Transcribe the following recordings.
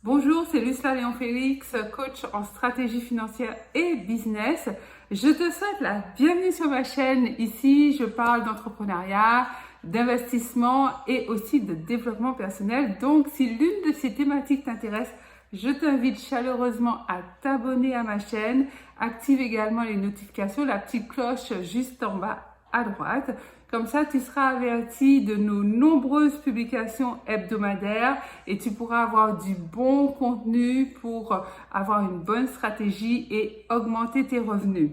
Bonjour, c'est Lucila Léon-Félix, coach en stratégie financière et business. Je te souhaite la bienvenue sur ma chaîne. Ici, je parle d'entrepreneuriat, d'investissement et aussi de développement personnel. Donc, si l'une de ces thématiques t'intéresse, je t'invite chaleureusement à t'abonner à ma chaîne. Active également les notifications, la petite cloche juste en bas à droite. Comme ça, tu seras averti de nos nombreuses publications hebdomadaires et tu pourras avoir du bon contenu pour avoir une bonne stratégie et augmenter tes revenus.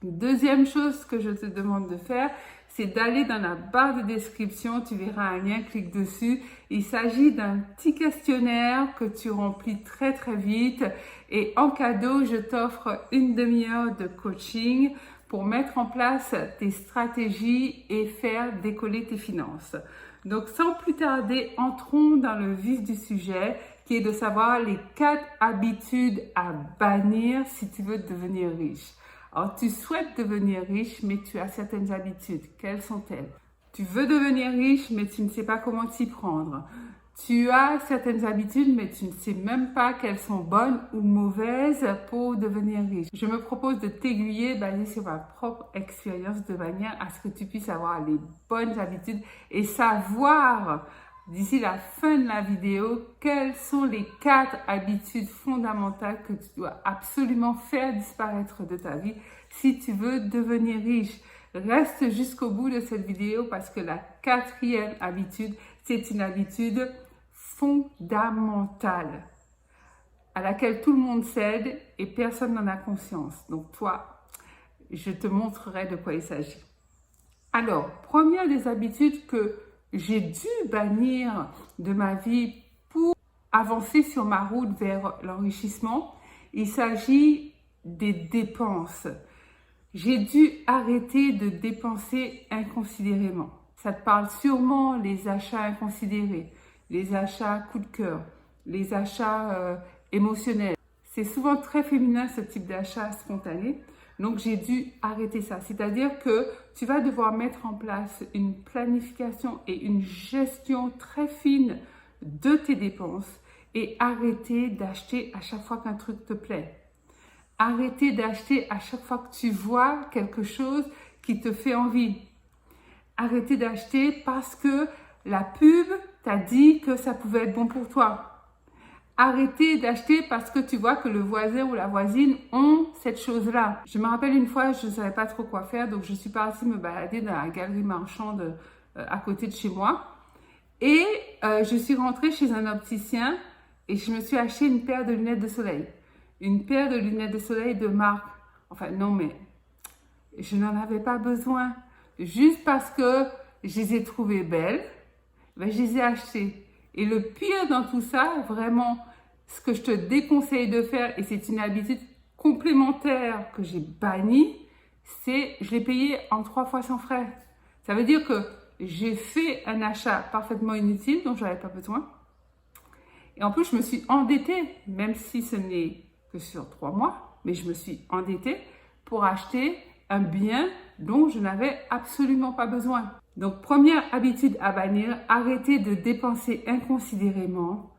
Deuxième chose que je te demande de faire, c'est d'aller dans la barre de description, tu verras un lien, clique dessus. Il s'agit d'un petit questionnaire que tu remplis très vite et en cadeau, je t'offre une demi-heure de coaching pour mettre en place tes stratégies et faire décoller tes finances. Donc sans plus tarder, entrons dans le vif du sujet qui est de savoir les 4 habitudes à bannir si tu veux devenir riche. Alors, tu souhaites devenir riche, mais tu as certaines habitudes. Quelles sont-elles? Tu veux devenir riche, mais tu ne sais pas comment t'y prendre. Tu as certaines habitudes, mais tu ne sais même pas qu'elles sont bonnes ou mauvaises pour devenir riche. Je me propose de t'aiguiller basé sur ma propre expérience de manière à ce que tu puisses avoir les bonnes habitudes et savoir d'ici la fin de la vidéo, quelles sont les 4 habitudes fondamentales que tu dois absolument faire disparaître de ta vie si tu veux devenir riche. Reste jusqu'au bout de cette vidéo parce que la 4e habitude, c'est une habitude fondamentale à laquelle tout le monde cède et personne n'en a conscience. Donc toi, je te montrerai de quoi il s'agit. Alors, première des habitudes que j'ai dû bannir de ma vie pour avancer sur ma route vers l'enrichissement, il s'agit des dépenses. J'ai dû arrêter de dépenser inconsidérément. Ça te parle sûrement les achats inconsidérés, les achats coup de cœur, les achats émotionnels. C'est souvent très féminin ce type d'achat spontané. Donc, j'ai dû arrêter ça. C'est-à-dire que tu vas devoir mettre en place une planification et une gestion très fine de tes dépenses et arrêter d'acheter à chaque fois qu'un truc te plaît. Arrêter d'acheter à chaque fois que tu vois quelque chose qui te fait envie. Arrêter d'acheter parce que la pub t'a dit que ça pouvait être bon pour toi. Arrêter d'acheter parce que tu vois que le voisin ou la voisine ont cette chose-là. Je me rappelle une fois, je ne savais pas trop quoi faire, donc je suis partie me balader dans la galerie marchande à côté de chez moi. Et je suis rentrée chez un opticien et je me suis acheté une paire de lunettes de soleil. Une paire de lunettes de soleil de marque. Enfin, non, mais je n'en avais pas besoin. Juste parce que je les ai trouvées belles, ben, je les ai achetées. Et le pire dans tout ça, vraiment, ce que je te déconseille de faire, et c'est une habitude complémentaire que j'ai bannie, c'est je l'ai payé en 3 fois sans frais. Ça veut dire que j'ai fait un achat parfaitement inutile dont je n'avais pas besoin. Et en plus, je me suis endettée, même si ce n'est que sur 3 mois, mais je me suis endettée pour acheter un bien dont je n'avais absolument pas besoin. Donc, première habitude à bannir, arrêter de dépenser inconsidérément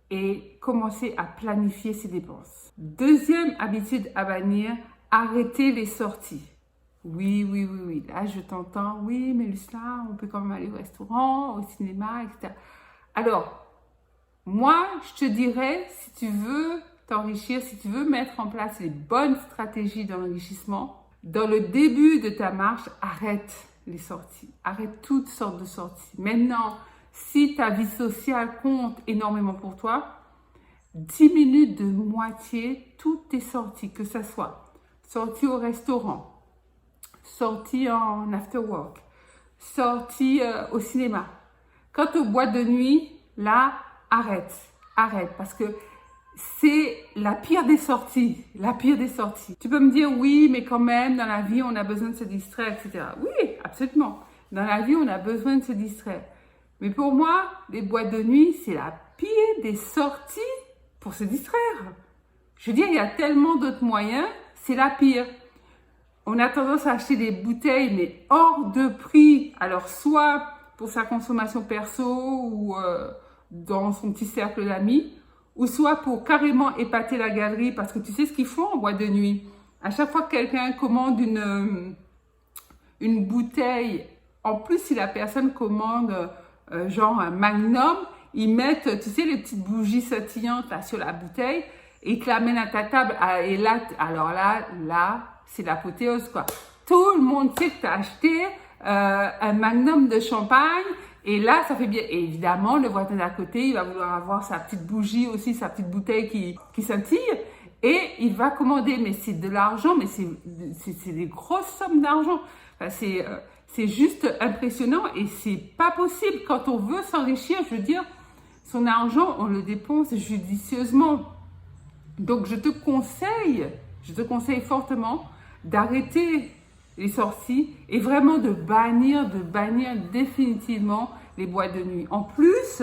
et commencer à planifier ses dépenses. Deuxième habitude à bannir, arrêter les sorties. Oui, là je t'entends, oui, mais Lucila, on peut quand même aller au restaurant, au cinéma, etc. Alors, moi, je te dirais, si tu veux t'enrichir, si tu veux mettre en place les bonnes stratégies d'enrichissement, dans le début de ta marche, arrête les sorties. Arrête toutes sortes de sorties. Maintenant, si ta vie sociale compte énormément pour toi, diminue de moitié toutes tes sorties, que ce soit sortie au restaurant, sortie en after work, sortie au cinéma. Quant aux boîtes de nuit, là, arrête, parce que c'est la pire des sorties, Tu peux me dire, oui, mais quand même, dans la vie, on a besoin de se distraire, etc. Oui, absolument. Dans la vie, on a besoin de se distraire. Mais pour moi, les boîtes de nuit, c'est la pire des sorties pour se distraire. Je veux dire, il y a tellement d'autres moyens, c'est la pire. On a tendance à acheter des bouteilles, mais hors de prix. Alors, soit pour sa consommation perso ou dans son petit cercle d'amis, ou soit pour carrément épater la galerie, parce que tu sais ce qu'ils font en boîte de nuit. À chaque fois que quelqu'un commande une bouteille, en plus si la personne commande genre un Magnum, ils mettent, tu sais, les petites bougies sautillantes là sur la bouteille et ils te l'amènent à ta table. Et là, alors là, c'est l'apothéose quoi. Tout le monde sait que tu as acheté un Magnum de champagne et là, ça fait bien. Et évidemment, le voisin d'à côté, il va vouloir avoir sa petite bougie aussi, sa petite bouteille qui scintille. Et il va commander, mais c'est de l'argent, mais c'est des grosses sommes d'argent. Enfin, c'est juste impressionnant et c'est pas possible. Quand on veut s'enrichir, je veux dire, son argent, on le dépense judicieusement. Donc, je te conseille fortement d'arrêter les sorties et vraiment de bannir définitivement les boîtes de nuit. En plus,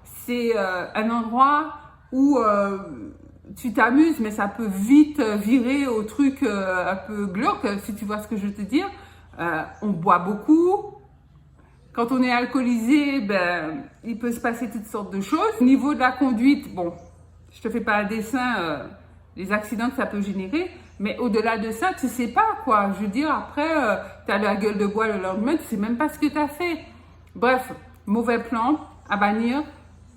c'est un endroit où tu t'amuses, mais ça peut vite virer au truc un peu glauque, si tu vois ce que je veux te dire. On boit beaucoup. Quand on est alcoolisé, ben, il peut se passer toutes sortes de choses. Au niveau de la conduite, bon, je te fais pas un dessin, les accidents que ça peut générer, mais au-delà de ça, tu sais pas quoi. Je veux dire, après, tu as la gueule de bois le lendemain, tu sais même pas ce que tu as fait. Bref, mauvais plan à bannir.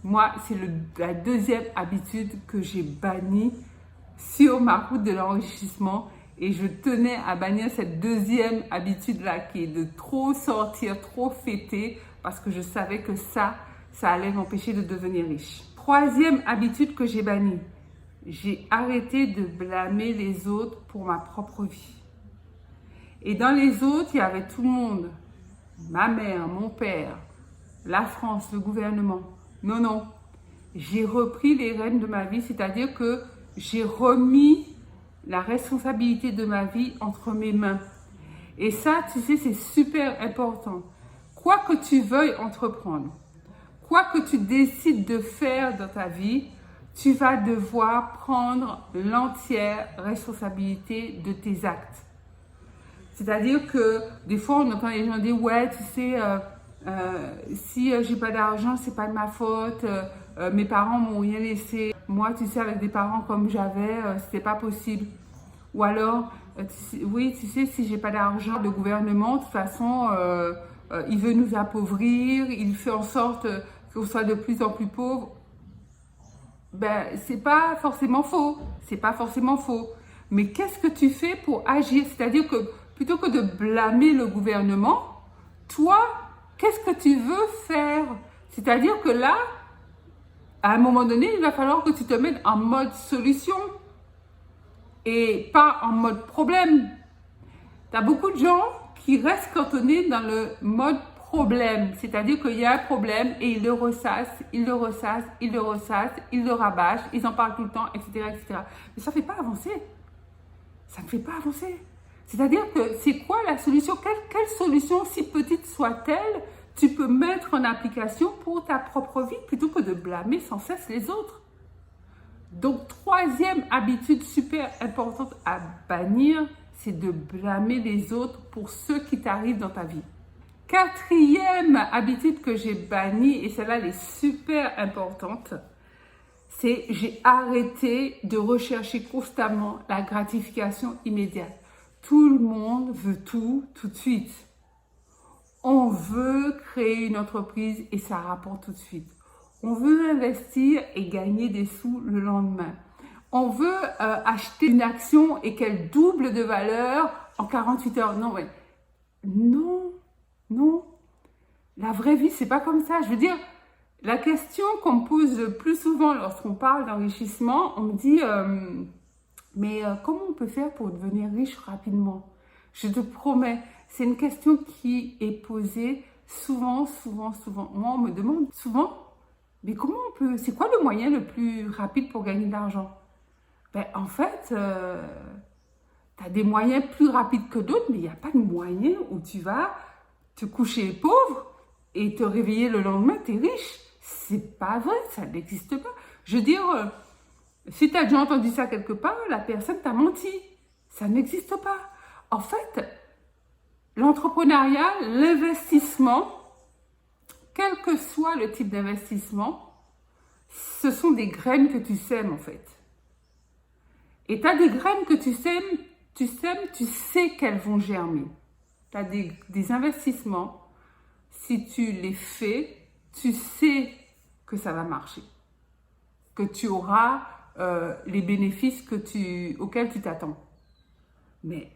Moi, c'est la deuxième habitude que j'ai bannie sur ma route de l'enrichissement. Et je tenais à bannir cette deuxième habitude-là qui est de trop sortir, trop fêter parce que je savais que ça allait m'empêcher de devenir riche. Troisième habitude que j'ai bannie, j'ai arrêté de blâmer les autres pour ma propre vie. Et dans les autres, il y avait tout le monde. Ma mère, mon père, la France, le gouvernement. Non. J'ai repris les rênes de ma vie, c'est-à-dire que j'ai remis la responsabilité de ma vie entre mes mains. Et ça, tu sais, c'est super important. Quoi que tu veuilles entreprendre, quoi que tu décides de faire dans ta vie, tu vas devoir prendre l'entière responsabilité de tes actes. C'est-à-dire que des fois, on entend les gens dire « Ouais, tu sais, si j'ai pas d'argent, c'est pas de ma faute. Mes parents m'ont rien laissé. Moi, tu sais, avec des parents comme j'avais, c'était pas possible. » Ou alors, oui, tu sais, si j'ai pas d'argent, le gouvernement, de toute façon, il veut nous appauvrir, il fait en sorte qu'on soit de plus en plus pauvres. Ben, c'est pas forcément faux. C'est pas forcément faux. Mais qu'est-ce que tu fais pour agir? C'est-à-dire que plutôt que de blâmer le gouvernement, toi, qu'est-ce que tu veux faire? C'est-à-dire que là, à un moment donné, il va falloir que tu te mettes en mode solution et pas en mode problème. Tu as beaucoup de gens qui restent cantonnés dans le mode problème, c'est-à-dire qu'il y a un problème et ils le ressassent, ils le rabâchent, ils en parlent tout le temps, etc. Mais ça ne fait pas avancer. Ça ne fait pas avancer. C'est-à-dire que c'est quoi la solution? Quelle solution, si petite soit-elle, tu peux mettre en application pour ta propre vie plutôt que de blâmer sans cesse les autres? Donc, troisième habitude super importante à bannir, c'est de blâmer les autres pour ce qui t'arrive dans ta vie. Quatrième habitude que j'ai bannie, et celle-là elle est super importante, c'est j'ai arrêté de rechercher constamment la gratification immédiate. Tout le monde veut tout de suite. On veut créer une entreprise et ça rapporte tout de suite. On veut investir et gagner des sous le lendemain. On veut acheter une action et qu'elle double de valeur en 48 heures. Non. La vraie vie, c'est pas comme ça. Je veux dire, la question qu'on me pose le plus souvent lorsqu'on parle d'enrichissement, on me dit mais comment on peut faire pour devenir riche rapidement? Je te promets, c'est une question qui est posée souvent. Moi, on me demande souvent, mais comment on peut, c'est quoi le moyen le plus rapide pour gagner de l'argent? Ben, en fait, tu as des moyens plus rapides que d'autres, mais il n'y a pas de moyen où tu vas te coucher pauvre et te réveiller le lendemain, tu es riche. C'est pas vrai, ça n'existe pas. Je veux dire, si tu as déjà entendu ça quelque part, la personne t'a menti. Ça n'existe pas. En fait, l'entrepreneuriat, l'investissement, quel que soit le type d'investissement, ce sont des graines que tu sèmes en fait. Et tu as des graines que tu sèmes, tu sais qu'elles vont germer. Tu as des investissements, si tu les fais, tu sais que ça va marcher, que tu auras les bénéfices auxquels tu t'attends. Mais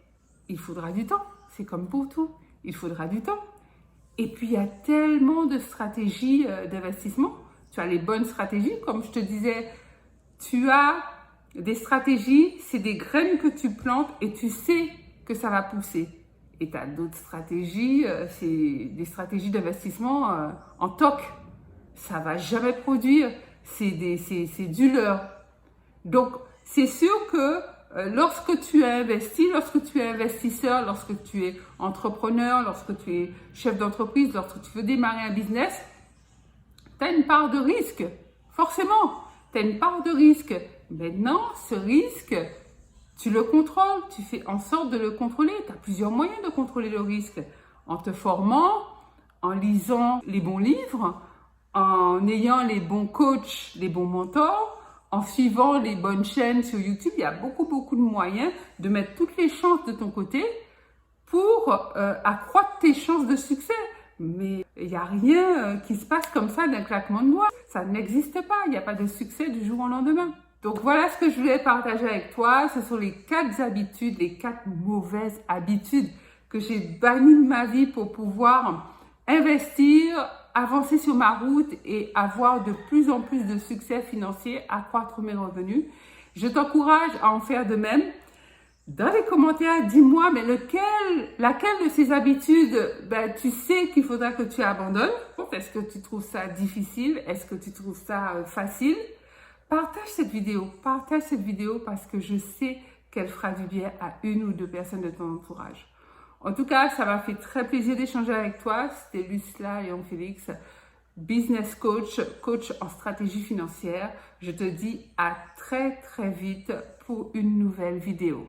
il faudra du temps, c'est comme pour tout, il faudra du temps. Et puis il y a tellement de stratégies d'investissement. Tu as les bonnes stratégies, comme je te disais, tu as des stratégies, c'est des graines que tu plantes et tu sais que ça va pousser. Et tu as d'autres stratégies, c'est des stratégies d'investissement en toc. Ça ne va jamais produire, c'est du leurre. Donc, c'est sûr que lorsque tu as investi, lorsque tu es investisseur, lorsque tu es entrepreneur, lorsque tu es chef d'entreprise, lorsque tu veux démarrer un business, tu as une part de risque. Forcément, tu as une part de risque. Maintenant, ce risque, tu le contrôles, tu fais en sorte de le contrôler. Tu as plusieurs moyens de contrôler le risque. En te formant, en lisant les bons livres, en ayant les bons coachs, les bons mentors, en suivant les bonnes chaînes sur YouTube. Il y a beaucoup de moyens de mettre toutes les chances de ton côté pour accroître tes chances de succès. Mais il n'y a rien qui se passe comme ça d'un claquement de doigts. Ça n'existe pas. Il n'y a pas de succès du jour au lendemain. Donc voilà ce que je voulais partager avec toi. Ce sont les 4 habitudes, les 4 mauvaises habitudes que j'ai bannies de ma vie pour pouvoir investir, avancer sur ma route et avoir de plus en plus de succès financier, accroître mes revenus. Je t'encourage à en faire de même. Dans les commentaires, dis-moi, mais laquelle de ces habitudes, tu sais qu'il faudra que tu abandonnes? Est-ce que tu trouves ça difficile? Est-ce que tu trouves ça facile? Partage cette vidéo parce que je sais qu'elle fera du bien à 1 ou 2 personnes de ton entourage. En tout cas, ça m'a fait très plaisir d'échanger avec toi. C'était Lucilla Léon-Félix, business coach, coach en stratégie financière. Je te dis à très vite pour une nouvelle vidéo.